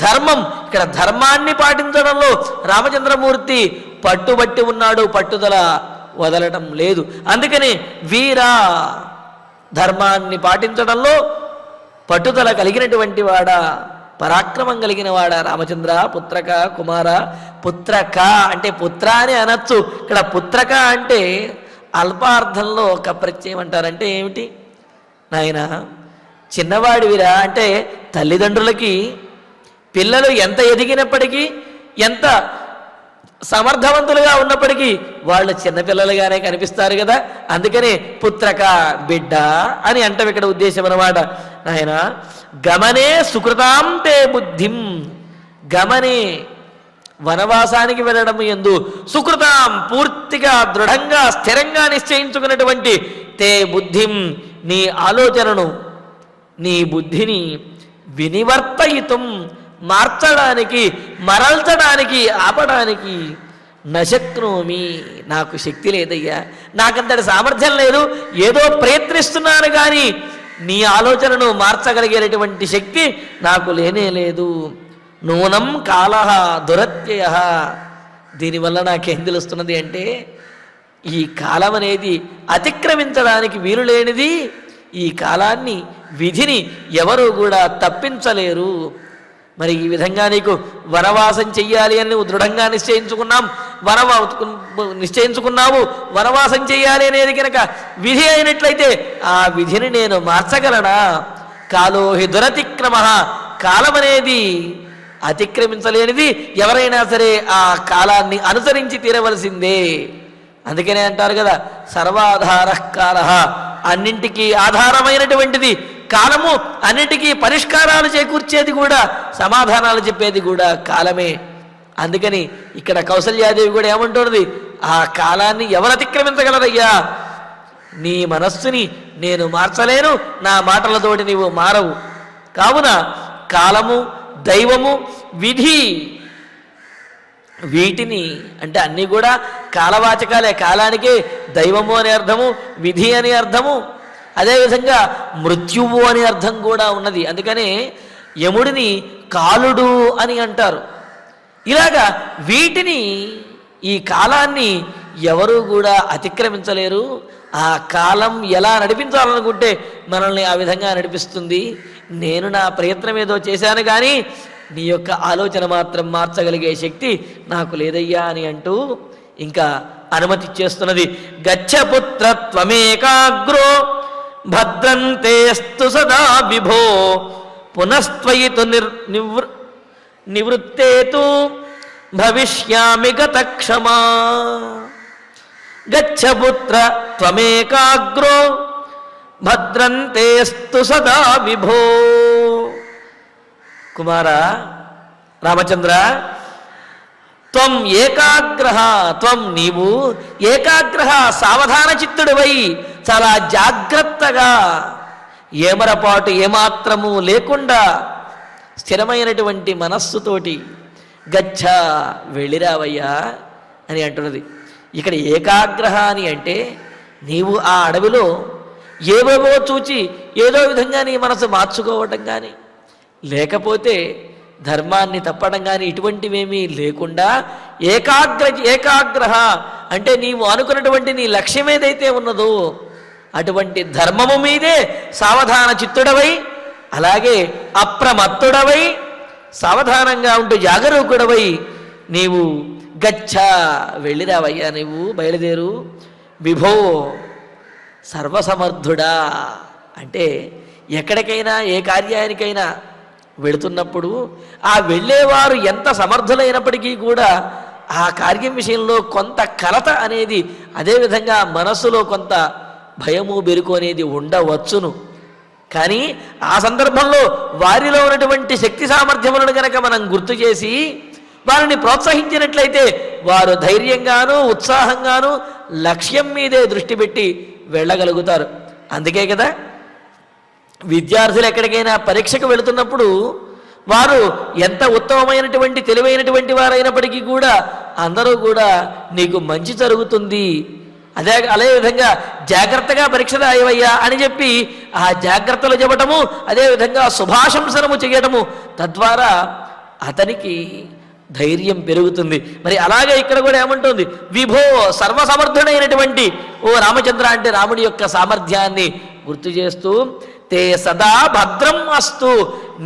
ధర్మం, ఇక్కడ ధర్మాన్ని పాటించడంలో రామచంద్రమూర్తి పట్టుబట్టి ఉన్నాడు, పట్టుదల వదలటం లేదు. అందుకని వీరా, ధర్మాన్ని పాటించడంలో పట్టుదల కలిగినటువంటి వాడా, పరాక్రమం కలిగిన వాడా రామచంద్ర. పుత్రక కుమార, పుత్రక అంటే పుత్ర అని అనొచ్చు. ఇక్కడ పుత్రక అంటే అల్పార్థంలో ఒక ప్రత్యయం అంటారంటే ఏమిటి, నాయన చిన్నవాడివిరా అంటే తల్లిదండ్రులకి పిల్లలు ఎంత ఎదిగినప్పటికీ, ఎంత సమర్థవంతులుగా ఉన్నప్పటికీ వాళ్ళు చిన్నపిల్లలుగానే కనిపిస్తారు కదా. అందుకనే పుత్రక బిడ్డ అని అంటాం ఇక్కడ ఉద్దేశం అన్నమాట. నాయన గమనే సుకృతాం తే బుద్ధిం, గమనే వనవాసానికి వెళ్ళడం యందు సుకృతాం పూర్తిగా దృఢంగా స్థిరంగా నిశ్చయించుకున్నటువంటి తే బుద్ధిం నీ ఆలోచనను, నీ బుద్ధిని వినివర్తయితం మార్చడానికి, మరల్చడానికి, ఆపడానికి నశక్నోమి నాకు శక్తి లేదయ్యా, నాకంతటి సామర్థ్యం లేదు, ఏదో ప్రయత్నిస్తున్నాను కానీ నీ ఆలోచనను మార్చగలిగేటటువంటి శక్తి నాకు లేనే లేదు. నూనం కాలః దురత్యయః, దీనివల్ల నాకేం తెలుస్తున్నది అంటే ఈ కాలం అనేది అతిక్రమించడానికి వీలు లేనిది. ఈ కాలాన్ని, విధిని ఎవరు కూడా తప్పించలేరు. మరి ఈ విధంగా నీకు వనవాసం చెయ్యాలి అని నువ్వు దృఢంగా నిశ్చయించుకున్నావు. వనవాసం చెయ్యాలి అనేది కనుక విధి అయినట్లయితే ఆ విధిని నేను మార్చగలనా? కాలోహి దురతిక్రమ, కాలం అనేది అతిక్రమించలేనిది. ఎవరైనా సరే ఆ కాలాన్ని అనుసరించి తీరవలసిందే. అందుకనే అంటారు కదా, సర్వాధార కాల, అన్నింటికీ ఆధారమైనటువంటిది కాలము, అన్నింటికీ పరిష్కారాలు చేకూర్చేది కూడా, సమాధానాలు చెప్పేది కూడా కాలమే. అందుకని ఇక్కడ కౌసల్యాదేవి కూడా ఏమంటున్నది, ఆ కాలాన్ని ఎవరు అతిక్రమించగలరయ్యా? నీ మనస్సుని నేను మార్చలేను, నా మాటలతోటి నీవు మారవు. కావున కాలము, దైవము, విధి వీటిని అంటే అన్నీ కూడా కాలవాచకాలే. కాలానికే దైవము అనే అర్థము, విధి అనే అర్థము, అదేవిధంగా మృత్యువు అనే అర్థం కూడా ఉన్నది. అందుకనే యముడిని కాలుడు అని అంటారు. ఇలాగా వీటిని, ఈ కాలాన్ని ఎవరు కూడా అతిక్రమించలేరు. ఆ కాలం ఎలా నడిపించాలనుకుంటే మనల్ని ఆ విధంగా నడిపిస్తుంది. నేను నా ప్రయత్నం ఏదో చేశాను కానీ నీ యొక్క ఆలోచన మాత్రం మార్చగలిగే శక్తి నాకు లేదయ్యా అని అంటూ ఇంకా అనుమతి ఇచ్చేస్తున్నది. గచ్చపుత్ర త్వమేకాగ్రో భద్రంతేస్తు సదా విభో పునస్త్వయితు నివృత్తేతు భవిష్యామి గతక్షమా. గచ్చపుత్ర త్వమేకాగ్రో భద్రంతేస్తు సదా విభో. కుమార రామచంద్ర, త్వం ఏకాగ్రహ, త్వం నీవు ఏకాగ్రహ సావధాన చిత్తుడివై చాలా జాగ్రత్తగా ఏమరపాటు ఏమాత్రము లేకుండా స్థిరమైనటువంటి మనస్సుతోటి గచ్చ వెళ్ళిరావయ్యా అని అంటున్నది. ఇక్కడ ఏకాగ్రహ అని అంటే నీవు ఆ అడవిలో ఏవేవో చూచి ఏదో విధంగా నీ మనసు మార్చుకోవటం కానీ, లేకపోతే ధర్మాన్ని తప్పడం కానీ ఇటువంటివేమీ లేకుండా ఏకాగ్రహ అంటే నీవు అనుకున్నటువంటి నీ లక్ష్యం ఏదైతే ఉన్నదో అటువంటి ధర్మము మీదే సావధాన చిత్తుడవై, అలాగే అప్రమత్తుడవై సావధానంగా ఉంటూ జాగరూకుడవై నీవు గచ్చ వెళ్ళిరావయ్యా, నీవు బయలుదేరు. విభో సర్వసమర్థుడా అంటే ఎక్కడికైనా ఏ కార్యానికైనా వెళుతున్నప్పుడు ఆ వెళ్ళేవారు ఎంత సమర్థులైనప్పటికీ కూడా ఆ కార్యం విషయంలో కొంత కలత అనేది, అదేవిధంగా మనస్సులో కొంత భయము బెరుకు అనేది ఉండవచ్చును. కానీ ఆ సందర్భంలో వారిలో ఉన్నటువంటి శక్తి సామర్థ్యములను కనుక మనం గుర్తు చేసి వారిని ప్రోత్సహించినట్లయితే వారు ధైర్యంగాను ఉత్సాహంగాను లక్ష్యం మీదే దృష్టి పెట్టి వెళ్ళగలుగుతారు. అందుకే కదా విద్యార్థులు ఎక్కడికైనా పరీక్షకు వెళుతున్నప్పుడు వారు ఎంత ఉత్తమమైనటువంటి తెలివైనటువంటి వారైనప్పటికీ కూడా అందరూ కూడా నీకు మంచి జరుగుతుంది, అదేవిధంగా జాగ్రత్తగా పరీక్ష రాయవయ్యా అని చెప్పి ఆ జాగ్రత్తలు చెప్పటము, అదేవిధంగా శుభాశంసనము చేయటము, తద్వారా అతనికి ధైర్యం పెరుగుతుంది. మరి అలాగే ఇక్కడ కూడా ఏమంటుంది, విభో సర్వసమర్థుడైనటువంటి ఓ రామచంద్ర అంటే రాముడి యొక్క సామర్థ్యాన్ని గుర్తు చేస్తూ తే సదా భద్రం అస్తు,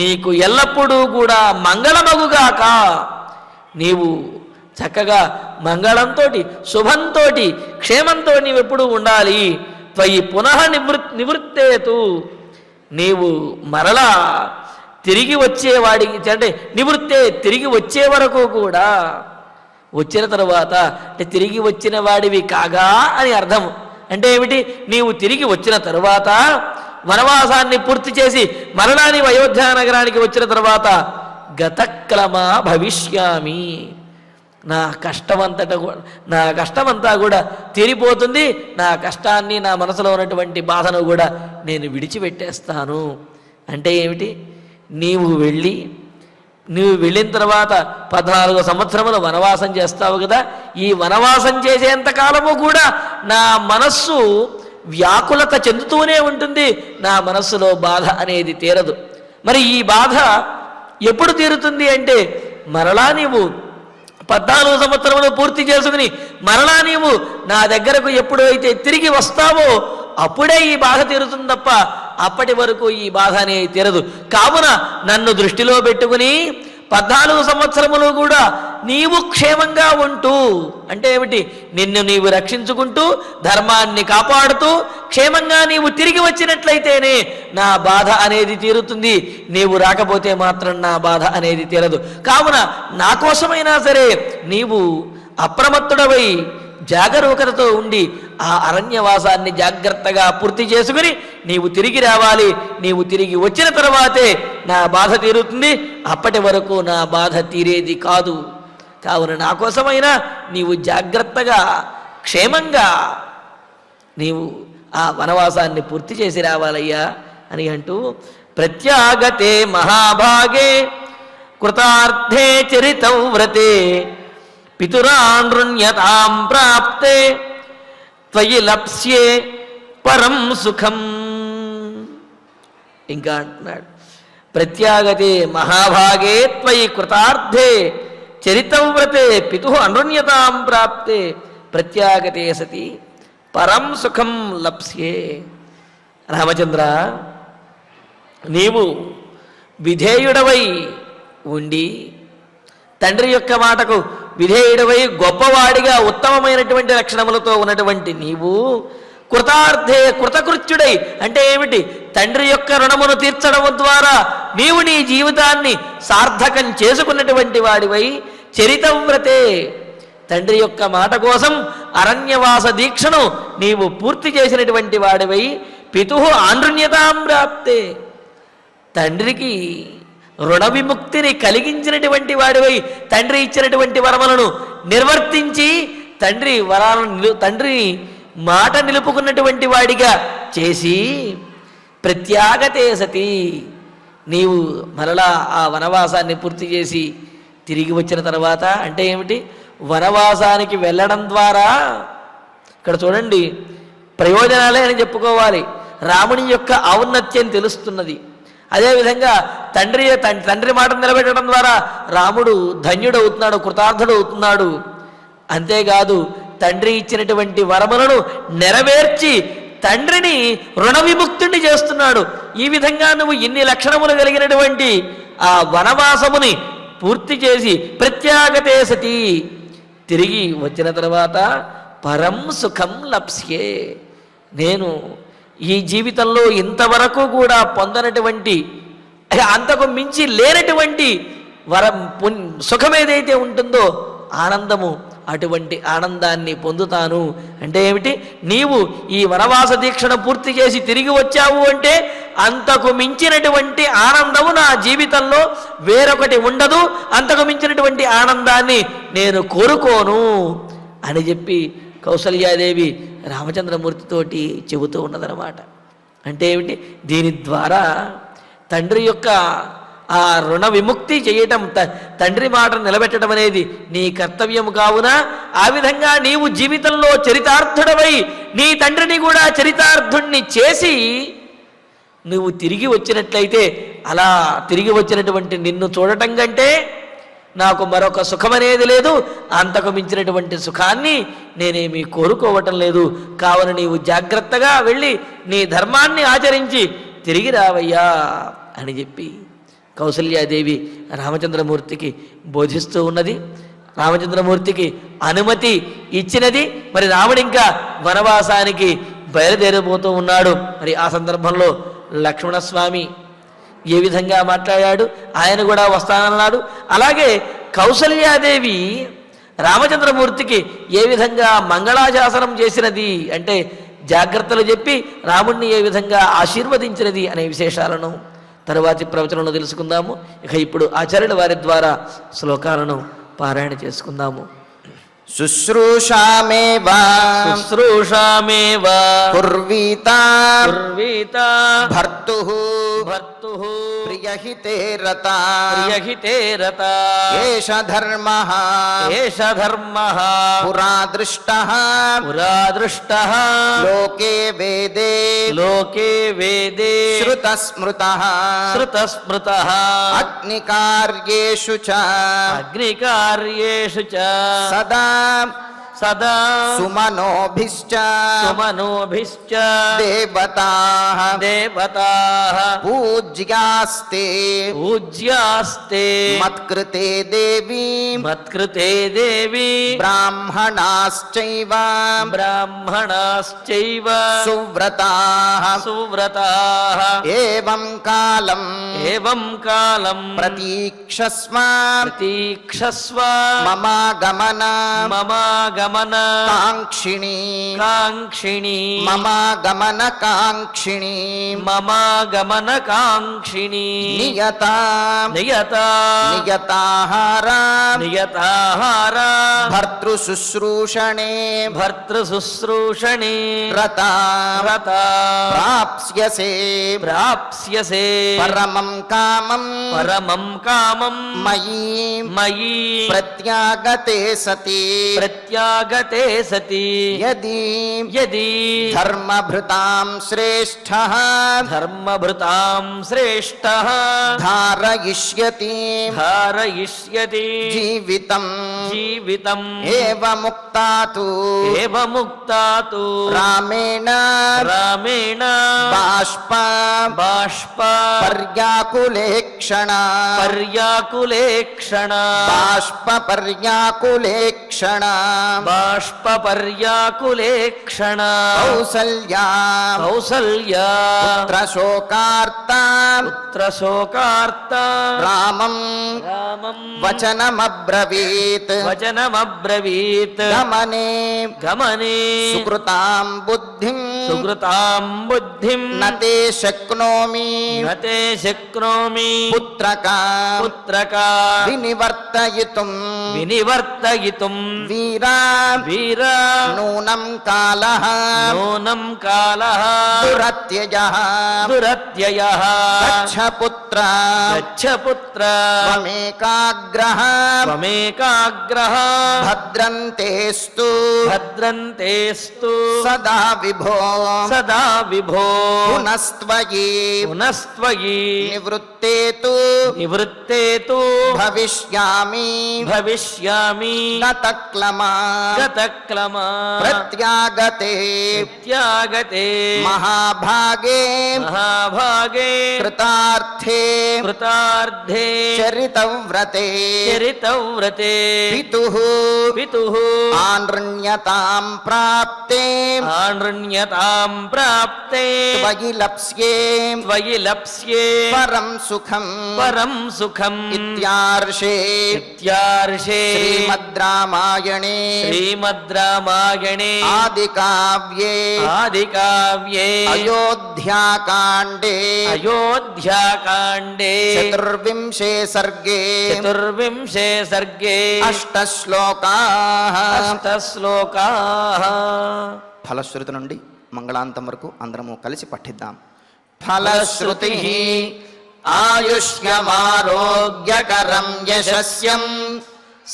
నీకు ఎల్లప్పుడూ కూడా మంగళమగుగాక, నీవు చక్కగా మంగళంతో శుభంతో క్షేమంతో నీవెప్పుడూ ఉండాలి. త్వయి పునః నివృత్తేతు, నీవు మరలా తిరిగి వచ్చేవాడికి అంటే నివృత్తే తిరిగి వచ్చే వరకు కూడా, వచ్చిన తరువాత అంటే తిరిగి వచ్చిన వాడివి కాగా అని అర్థం. అంటే ఏమిటి, నీవు తిరిగి వచ్చిన తరువాత వనవాసాన్ని పూర్తి చేసి మరలా నీవు అయోధ్య నగరానికి వచ్చిన తర్వాత గతక్రమ భవిష్యామి, నా కష్టమంతా కూడా తీరిపోతుంది, నా కష్టాన్ని నా మనసులో ఉన్నటువంటి బాధను కూడా నేను విడిచిపెట్టేస్తాను. అంటే ఏమిటి, నీవు వెళ్ళిన తర్వాత 14 సంవత్సరములు వనవాసం చేస్తావు కదా, ఈ వనవాసం చేసేంత కాలము కూడా నా మనస్సు వ్యాకులత చెందుతూనే ఉంటుంది, నా మనస్సులో బాధ అనేది తీరదు. మరి ఈ బాధ ఎప్పుడు తీరుతుంది అంటే మరలా నీవు 14 సంవత్సరములు పూర్తి చేసుకుని మరలా నీవు నా దగ్గరకు ఎప్పుడైతే తిరిగి వస్తావో అప్పుడే ఈ బాధ తీరుతుంది తప్ప అప్పటి వరకు ఈ బాధ అనేది తీరదు. కావున నన్ను దృష్టిలో పెట్టుకుని 14 సంవత్సరములు కూడా నీవు క్షేమంగా ఉంటూ, అంటే ఏమిటి, నిన్ను నీవు రక్షించుకుంటూ ధర్మాన్ని కాపాడుతూ క్షేమంగా నీవు తిరిగి వచ్చినట్లయితేనే నా బాధ అనేది తీరుతుంది, నీవు రాకపోతే మాత్రం నా బాధ అనేది తీరదు. కావున నా కోసమైనా సరే నీవు అప్రమత్తుడవై జాగరూకతతో ఉండి ఆ అరణ్యవాసాన్ని జాగ్రత్తగా పూర్తి చేసుకుని నీవు తిరిగి రావాలి. నీవు తిరిగి వచ్చిన తర్వాతే నా బాధ తీరుతుంది, అప్పటి వరకు నా బాధ తీరేది కాదు. కావున నా కోసమైనా నీవు జాగ్రత్తగా క్షేమంగా నీవు ఆ వనవాసాన్ని పూర్తి చేసి రావాలయ్యా అని అంటూ ప్రత్యాగతే మహాభాగే కృతార్థే చరితం వ్రతే పితురానృణ్యతాం ప్రాప్తే త్వయి లప్స్యే పరం సుఖం. ఇంకా అంటున్నాడు ప్రత్యాగతే మహాభాగే త్వయి కృతార్థే చరితవ్రతే పితు అనృణ్యతాం ప్రాప్తే ప్రత్యాగతే సతి పరం సుఖం లప్స్యే. రామచంద్ర, నీవు విధేయుడవై ఉండి తండ్రి యొక్క మాటకు విధేయుడవై గొప్పవాడిగా ఉత్తమమైనటువంటి లక్షణములతో ఉన్నటువంటి నీవు కృతార్థే కృతకృత్యుడై అంటే ఏమిటి? తండ్రి యొక్క రుణమును తీర్చడం ద్వారా నీవు నీ జీవితాన్ని సార్థకం చేసుకున్నటువంటి వాడివై చరితవ్రతే తండ్రి యొక్క మాట కోసం అరణ్యవాస దీక్షను నీవు పూర్తి చేసినటువంటి వాడివై పితు ఆనృణ్యతాం ప్రాప్తే తండ్రికి రుణ విముక్తిని కలిగించినటువంటి వాడివై తండ్రి ఇచ్చినటువంటి వరములను నిర్వర్తించి తండ్రి మాట నిలుపుకున్నటువంటి వాడిగా చేసి ప్రత్యాగతే సతి నీవు మరలా ఆ వనవాసాన్ని పూర్తి చేసి తిరిగి వచ్చిన తర్వాత అంటే ఏమిటి? వనవాసానికి వెళ్ళడం ద్వారా ఇక్కడ చూడండి ప్రయోజనాలే అని చెప్పుకోవాలి. రాముని యొక్క ఔన్నత్యం తెలుస్తున్నది. అదేవిధంగా తండ్రి మాట నిలబెట్టడం ద్వారా రాముడు ధన్యుడవుతున్నాడు, కృతార్థుడు అవుతున్నాడు. అంతేకాదు తండ్రి ఇచ్చినటువంటి వరములను నెరవేర్చి తండ్రిని రుణ విముక్తుడిని చేస్తున్నాడు. ఈ విధంగా నువ్వు ఇన్ని లక్షణములు కలిగినటువంటి ఆ వనవాసముని పూర్తి చేసి ప్రత్యాగతే సతి తిరిగి వచ్చిన తర్వాత పరం సుఖం లప్స్యే నేను ఈ జీవితంలో ఇంతవరకు కూడా పొందనటువంటి అంతకు మించి లేనటువంటి సుఖం ఏదైతే ఉంటుందో ఆనందము, అటువంటి ఆనందాన్ని పొందుతాను. అంటే ఏమిటి? నీవు ఈ వనవాస దీక్షను పూర్తి చేసి తిరిగి వచ్చావు అంటే అంతకు మించినటువంటి ఆనందము నా జీవితంలో వేరొకటి ఉండదు, అంతకు మించినటువంటి ఆనందాన్ని నేను కోరుకోను అని చెప్పి కౌసల్యాదేవి రామచంద్రమూర్తితోటి చెబుతూ ఉన్నదన్నమాట. అంటే ఏమిటి? దీని ద్వారా తండ్రి యొక్క ఆ రుణ విముక్తి చేయటం, తండ్రి మాట నిలబెట్టడం అనేది నీ కర్తవ్యం కావున ఆ విధంగా నీవు జీవితంలో చరితార్థుడవై నీ తండ్రిని కూడా చరితార్థుణ్ణి చేసి నువ్వు తిరిగి వచ్చినట్లయితే అలా తిరిగి వచ్చినటువంటి నిన్ను చూడటం కంటే నాకు మరొక సుఖమనేది లేదు, అంతకు మించినటువంటి సుఖాన్ని నేనేమీ కోరుకోవటం లేదు. కావున నీవు జాగ్రత్తగా వెళ్ళి నీ ధర్మాన్ని ఆచరించి తిరిగి రావయ్యా అని చెప్పి కౌసల్యాదేవి రామచంద్రమూర్తికి బోధిస్తూ ఉన్నది. రామచంద్రమూర్తికి అనుమతి ఇచ్చినది. మరి రాముడు ఇంకా వనవాసానికి బయలుదేరిపోతూ ఉన్నాడు. మరి ఆ సందర్భంలో లక్ష్మణస్వామి ఏ విధంగా మాట్లాడాడు? ఆయన కూడా వస్తానన్నాడు. అలాగే కౌసల్యాదేవి రామచంద్రమూర్తికి ఏ విధంగా మంగళాశాసనం చేసినది అంటే జాగ్రత్తలు చెప్పి రాముణ్ణి ఏ విధంగా ఆశీర్వదించినది అనే విశేషాలను తరువాతి ప్రవచనంలో తెలుసుకుందాము. ఇక ఇప్పుడు ఆచార్యుల వారి ద్వారా శ్లోకాలను పారాయణ చేసుకుందాము. శుశ్రూషామేవ కుర్వీత భర్తుః ప్రియహితే రత ఏష ధర్మః పురా దృష్టః లోకే వేదే శ్రుతస్మృతః అగ్నికార్యేషు చ సదా సుమనోభిశ్చ దేవతాః పూజ్యాస్తే మత్కృతే దేవి బ్రాహ్మణాశ్చైవ సువ్రతాః ఏవం కాలం ప్రతీక్షస్వ మమాగమన కాంక్షిణీ మమాగమన కాంక్షిణీ నియతాహార భర్తృశుశ్రూషణే రతా ప్రాప్స్యసే పరమం కామం మయీ ప్రత్యాగతే సతి ప్రత్యాగతే సతి యది యది ధర్మభృతాం శ్రేష్ఠః ధర్మభృతాం శ్రేష్ఠః ధారయిష్యతి ధారయిష్యతి జీవితం జీవితం ఏవ ముక్తాతు ఏవ ముక్తాతు రామేణ రామేణ బాష్ప బాష్ప పర్యాకులేక్షణ పర్యాకులేక్షణ బాష్ప పర్యాకులేక్షణ బాష్ప పర్యాకులేక్షణ కౌసల్యా కౌసల్యా పుత్రశోకార్త పుత్రశోకార్త రామం రామం వచనమబ్రవీత్ వచనమబ్రవీత్ గమనే గమనే సుకృతాం బుద్ధిం సుకృతాం బుద్ధిం నతే శక్నోమి నతే శక్నోమి పుత్రకా పుత్రకా వినివర్తయితుం వినివర్తయితుం వీరా వీరా నూనం కాలః నూనం కాలః దురత్యయః దురత్యయః గచ్చ పుత్ర గచ్చ పుత్ర త్వమేకాగ్రః త్వమేకాగ్రః భద్రంతేస్తు భద్రంతేస్తు సదా విభో సదా విభో పునస్త్వయి పునస్త్వయి నివృత్తేతు నివృత్తేతు భవిష్యామి భవిష్యామి గతక్లమా గతక్లమా ప్రత్యాగతే త్యాగతే మహాభాగే మహాభాగే కృతార్థే కృతార్థే చరితవ్రతే చరితవ్రతే పితుః పితుః ఆనృణ్యతాం ప్రాప్తే ఆనృణ్యతాం ప్రాప్తే త్వయి లప్స్యే త్వయి లప్స్యే పరం సుఖం పరం సుఖం ఇత్యార్షే ఇత్యార్షే శ్రీమద్ రామాయణే శ్రీమద్ రామాయణే ఆదికావ్యే ఆదికావ్యే అయోధ్యాకాండే అయోధ్యాకాండే చతుర్వింశే సర్గే చతుర్వింశే సర్గే అష్టశ్లోకాః అష్టశ్లోకాః. ఫలశ్రుతి నుండి మంగళాంతం వరకు అందరము కలిసి పఠిద్దాం. ఫలశ్రుతి ఆయుష్యమారోగ్యకరం యశస్యం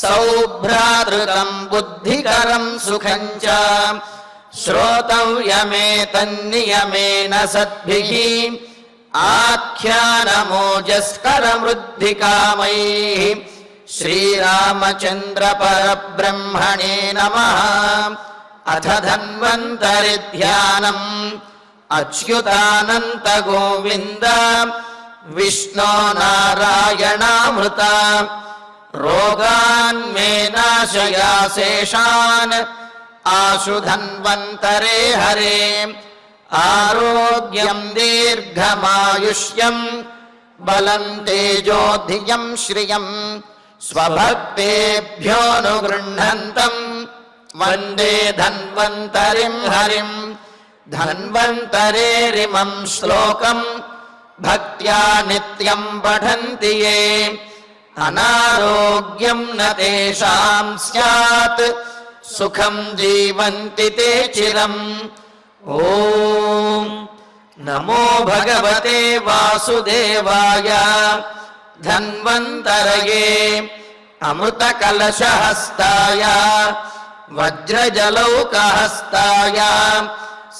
సౌభ్రాతృతం బుద్ధికరం సుఖం చ శ్రోతవ్యమేతన్నియమేన సద్భిః ఆఖ్యానమోజస్కరమృద్ధికామైః శ్రీరామచంద్ర పరబ్రహ్మణే నమః. అథ ధన్వంతరి ధ్యానం అచ్యుతానంత గోవింద విష్ణో నారాయణామృత రోగాన్మే నాశయాశేషాన్ ఆశు ధన్వంతరే హరే ఆరోగ్యం దీర్ఘమాయుష్యం బలం తేజోధియం శ్రియం స్వభక్తేభ్యోనుగృహంతం వందే ధన్వంతరిం హరిం. ధన్వంతరేరిమం శ్లోకం భక్త్యా నిత్యం పఠంతి యే అనారోగ్యం న తేషాం స్యాత్ సుఖం జీవంతి తే చిరం. ఓం నమో భగవతే వాసుదేవాయ ధన్వంతరయే అమృతకలశహస్తాయ వజ్రజలౌకహస్తాయ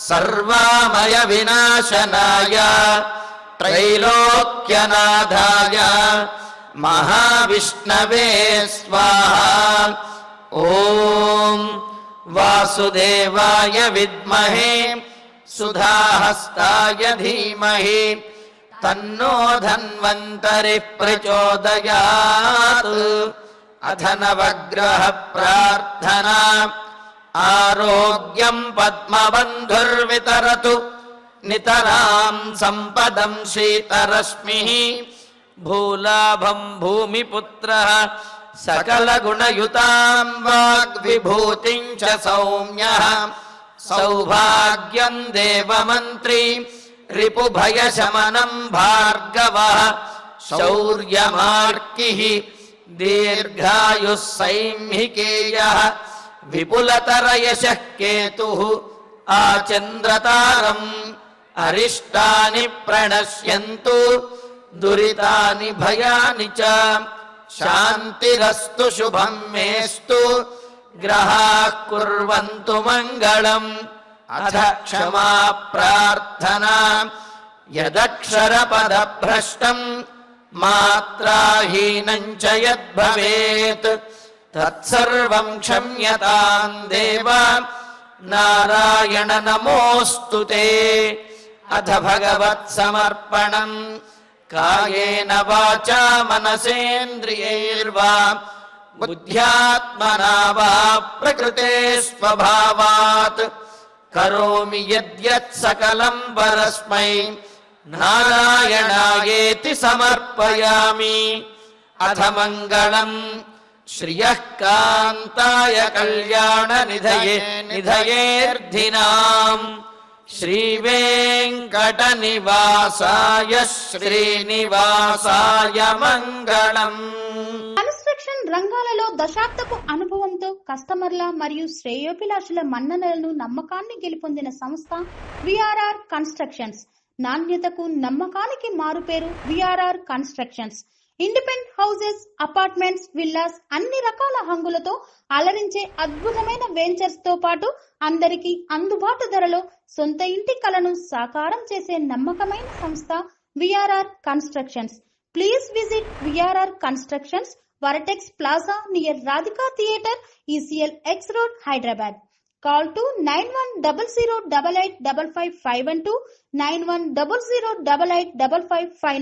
సర్వామయ వినాశనాయ త్రైలోక్యనాథాయ మహావిష్ణవే స్వాహా. ఓం వాసుదేవాయ విద్మహే సుధాహస్తాయ ధీమహి తన్నో ధన్వంతరి ప్రచోదయాత్. అథ నవగ్రహ ప్రార్థనా ఆరోగ్యం పద్మబంధుర్వితరతు నితరాం సంపదం శీతరశ్మిః భూలాభం భూమిపుత్రః సకలగుణయుతాం వాగ్విభూతిం చ సౌమ్యః సౌభాగ్యం దేవమంత్రీ రిపుభయశమనం భార్గవః శౌర్యమార్కిః దీర్ఘాయుః సైంహికేయః విపులతరయశః కేతుః ఆచంద్రతారం అరిష్టాని ప్రణశ్యంతు దురితాని భయాని చ శాంతిరస్తు శుభం మేస్తు గ్రహాः కుర్వంతు మంగళం. అథ క్షమా ప్రార్థనా యదక్షరపదభ్రష్టం మాత్రాహీనం చ యద్భవేత్ తత్సర్వం క్షమ్యతాం దేవ నారాయణ నమోస్తుతే. అథ భగవత్ సమర్పణం కాయేన వాచా మనసేంద్రియైర్వా బుద్ధ్యాత్మనా వా ప్రకృతే స్వభావాత్ కరోమి యద్యత్ సకలం పరస్మై నారాయణాయేతి సమర్పయామి. అథ మంగళం శ్రియః కాంతాయ కళ్యాణ నిధయేర్ధినాం శ్రీవేంకట నివాసాయ శ్రీనివాసాయ మంగళం. కన్స్ట్రక్షన్ రంగాలలో దశాబ్దపు అనుభవంతో కస్టమర్ల మరియు శ్రేయోభిలాషుల మన్ననలను నమ్మకాన్ని గెలుపొందిన సంస్థ విఆర్ఆర్ కన్స్ట్రక్షన్స్. నాణ్యతకు నమ్మకానికి మారుపేరు VRR constructions. Independent houses, apartments, villas అన్ని రకాల హంగులతో అలరించే అద్భుతమైన వెంచర్స్ తో పాటు అందరికీ అందుబాటు ధరలో సొంత ఇంటి కలను సాకారం చేసే నమ్మకమైన సంస్థ VRR constructions. Please visit VRR constructions, Varatex Plaza near Radhika Theatre, ECL X Road, Hyderabad. Call to 9100885551 9100885559.